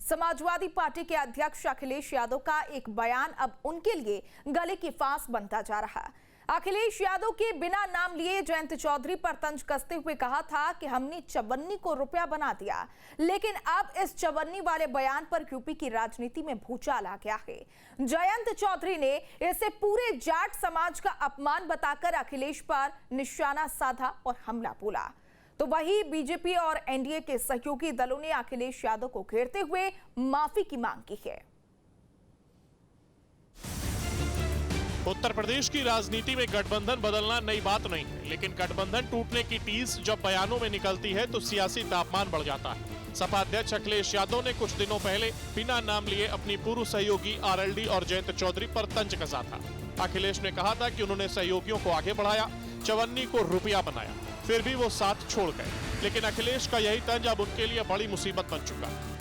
Samajwadi party के अध्यक्ष अखिलेश यादव का एक बयान अब उनके लिए गले की फांस बनता जा रहा है। अखिलेश यादव के बिना नाम लिए जयंत चौधरी पर तंज कसते हुए कहा था कि हमने चवन्नी को रुपया बना दिया, लेकिन अब इस चवन्नी वाले बयान पर यूपी की राजनीति में भूचाल आ गया है। जयंत चौधरी ने इसे पूरे जाट समाज का अपमान बताकर अखिलेश पर निशाना साधा और हमला बोला। तो वही बीजेपी और एनडीए के सहयोगी दलों ने अखिलेश यादव को घेरते हुए माफी की मांग की है। उत्तर प्रदेश की राजनीति में गठबंधन बदलना नई बात नहीं है, लेकिन गठबंधन टूटने की टीस जब बयानों में निकलती है तो सियासी तापमान बढ़ जाता है। सपा अध्यक्ष अखिलेश यादव ने कुछ दिनों पहले बिना नाम लिए अपनी पूर्व सहयोगी आरएलडी और जयंत चौधरी पर तंज कसा था। अखिलेश ने कहा था कि उन्होंने सहयोगियों को आगे बढ़ाया, चवन्नी को रुपया बनाया, फिर भी वो साथ छोड़ गए। लेकिन अखिलेश का यही तंज अब उनके लिए बड़ी मुसीबत बन चुका है।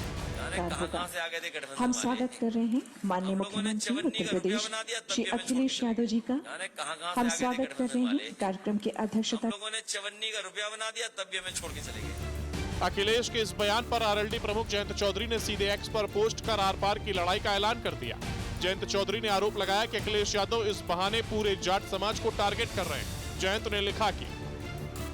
हम स्वागत कर रहे हैं माननीय मुख्यमंत्री उत्तर प्रदेश श्री अखिलेश यादव जी का। हम स्वागत कर रहे हैं कार्यक्रम के अध्यक्षता। लोगों ने चवन्नी का रुपया बना दिया, तब भी हमें छोड़ के चले गए। अखिलेश के इस बयान पर आरएलडी प्रमुख जयंत चौधरी ने सीधे एक्स पर पोस्ट कर आर पार की लड़ाई का ऐलान कर दिया। जयंत चौधरी ने आरोप लगाया कि अखिलेश यादव इस बहाने पूरे जाट समाज को टारगेट कर रहे हैं। जयंत ने लिखा कि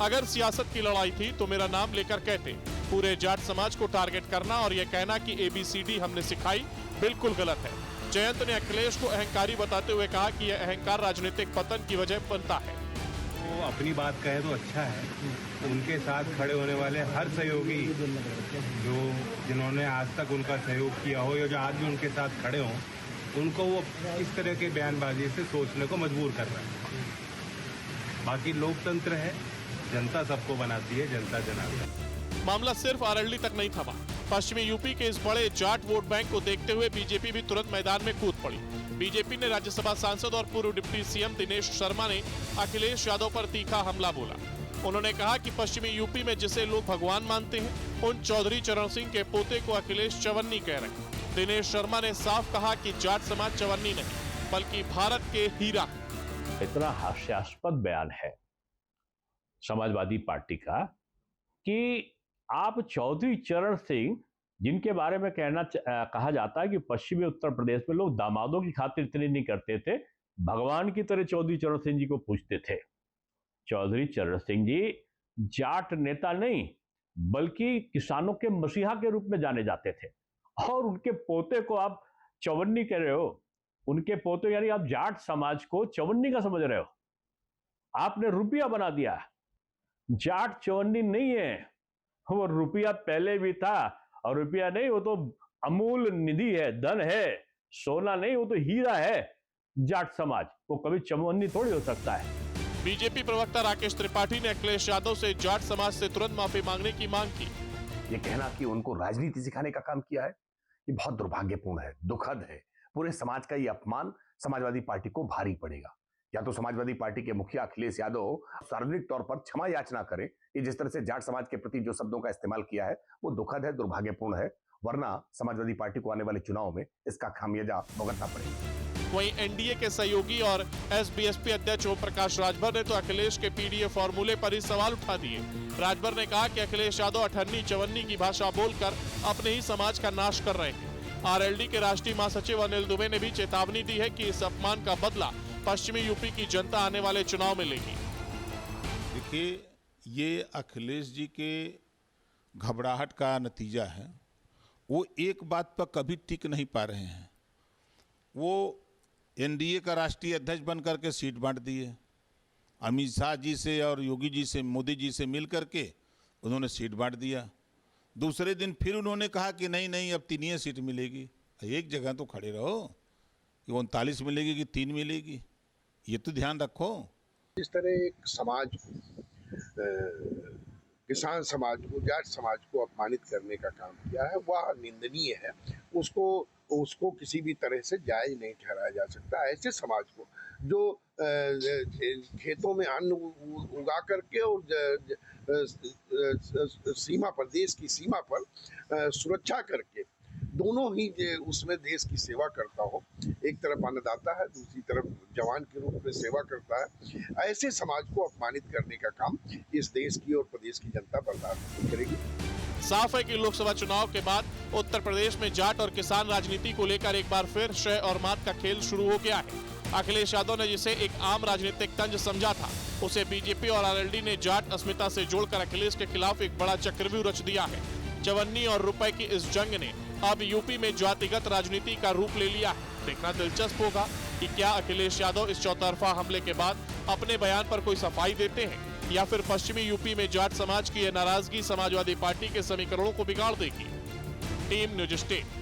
अगर सियासत की लड़ाई थी तो मेरा नाम लेकर कहते। पूरे जाट समाज को टारगेट करना और यह कहना कि ABCD हमने सिखाई बिल्कुल गलत है। जयंत ने अखिलेश को अहंकारी बताते हुए कहा कि यह अहंकार राजनीतिक पतन की वजह बनता है। वो अपनी बात कहे तो अच्छा है। उनके साथ खड़े होने वाले हर सहयोगी जिन्होंने आज तक उनका सहयोग किया हो या जो आज भी उनके साथ खड़े हों, उनको वो इस तरह के बयानबाजी से सोचने को मजबूर कर रहा है। बाकी लोकतंत्र है, जनता सबको बनाती है, जनता जनाता है। मामला सिर्फ आरएलडी तक नहीं थमा। पश्चिमी यूपी के इस बड़े जाट वोट बैंक को देखते हुए बीजेपी भी तुरंत मैदान में कूद पड़ी। बीजेपी ने राज्यसभा सांसद और पूर्व डिप्टी सीएम दिनेश शर्मा ने अखिलेश यादव पर तीखा हमला बोला। उन्होंने कहा कि पश्चिमी यूपी में जिसे लोग भगवान मानते हैं, उन चौधरी चरण सिंह के पोते को अखिलेश चवन्नी कह रहे हैं। दिनेश शर्मा ने साफ कहा कि जाट समाज चवन्नी नहीं बल्कि भारत के हीरा। इतना हास्यास्पद बयान है समाजवादी पार्टी का कि आप चौधरी चरण सिंह, जिनके बारे में कहा जाता है कि पश्चिमी उत्तर प्रदेश में लोग दामादों की खातिर इतनी नहीं करते थे, भगवान की तरह चौधरी चरण सिंह जी को पूजते थे। चौधरी चरण सिंह जी जाट नेता नहीं बल्कि किसानों के मसीहा के रूप में जाने जाते थे, और उनके पोते को आप चवन्नी कह रहे हो। उनके पोते यानी आप जाट समाज को चवन्नी का समझ रहे हो। आपने रुपया बना दिया। जाट चवन्नी नहीं है, वो रुपया पहले भी था, और रुपया नहीं, वो तो अमूल निधि है, धन है, सोना नहीं, वो तो हीरा है। जाट समाज वो कभी चवन्नी थोड़ी हो सकता है। बीजेपी प्रवक्ता राकेश त्रिपाठी ने अखिलेश यादव से जाट समाज से तुरंत माफी मांगने की मांग की। ये कहना कि उनको राजनीति सिखाने का काम किया है, ये बहुत दुर्भाग्यपूर्ण है, दुखद है। पूरे समाज का ये अपमान समाजवादी पार्टी को भारी पड़ेगा। या तो समाजवादी पार्टी के मुखिया अखिलेश यादव सार्वजनिक तौर पर क्षमा याचना करें कि जिस तरह से जाट समाज के प्रति जो शब्दों का इस्तेमाल किया है वो दुखद है, दुर्भाग्यपूर्ण है, वरना समाजवादी पार्टी को आने वाले चुनाव में इसका खामियाजा भुगतना पड़ेगा। वहीं एनडीए के सहयोगी और SBSP अध्यक्ष ओम प्रकाश राजभर ने तो अखिलेश के पीडीए फॉर्मूले पर ही सवाल उठा दिए। राजभर ने कहा कि अखिलेश यादव अठन्नी चवन्नी की भाषा बोलकर अपने ही समाज का नाश कर रहे हैं। आरएलडी के राष्ट्रीय महासचिव अनिल दुबे ने भी चेतावनी दी है कि इस अपमान का बदला पश्चिमी यूपी की जनता आने वाले चुनाव में लेगी। देखिए, ये अखिलेश जी के घबराहट का नतीजा है। वो एक बात पर कभी टिक नहीं पा रहे हैं। वो एनडीए का राष्ट्रीय अध्यक्ष बन करके सीट बांट दिए। अमित शाह जी से और योगी जी से, मोदी जी से मिल करके उन्होंने सीट बांट दिया। दूसरे दिन फिर उन्होंने कहा कि नहीं अब 3 सीट मिलेगी। एक जगह तो खड़े रहो कि 39 मिलेगी कि 3 मिलेगी, ये तो ध्यान रखो। इस तरह एक समाज को, किसान समाज को, जाट समाज को अपमानित करने का काम किया है, वह निंदनीय है। उसको किसी भी तरह से जायज नहीं ठहराया जा सकता। ऐसे समाज को जो खेतों में अन्न उगा करके और सीमा पर, देश की सीमा पर सुरक्षा करके, दोनों ही उसमें देश की सेवा करता हो, एक तरफ अन्नदाता है, दूसरी तरफ जवान के रूप में सेवा करता है, ऐसे समाज को अपमानित करने का काम इस देश की और प्रदेश की जनता बर्दाश्त नहीं करेगी। साफ है कि लोकसभा चुनाव के बाद उत्तर प्रदेश में जाट और किसान राजनीति को लेकर एक बार फिर शय और मात का खेल शुरू हो गया है। अखिलेश यादव ने जिसे एक आम राजनीतिक तंज समझा था, उसे बीजेपी और आरएलडी ने जाट अस्मिता से जोड़कर अखिलेश के खिलाफ एक बड़ा चक्रव्यूह रच दिया है। चवन्नी और रुपए की इस जंग ने अब यूपी में जातिगत राजनीति का रूप ले लिया है। देखना दिलचस्प होगा कि क्या अखिलेश यादव इस चौतरफा हमले के बाद अपने बयान पर कोई सफाई देते हैं या फिर पश्चिमी यूपी में जाट समाज की यह नाराजगी समाजवादी पार्टी के समीकरणों को बिगाड़ देगी। Team news state.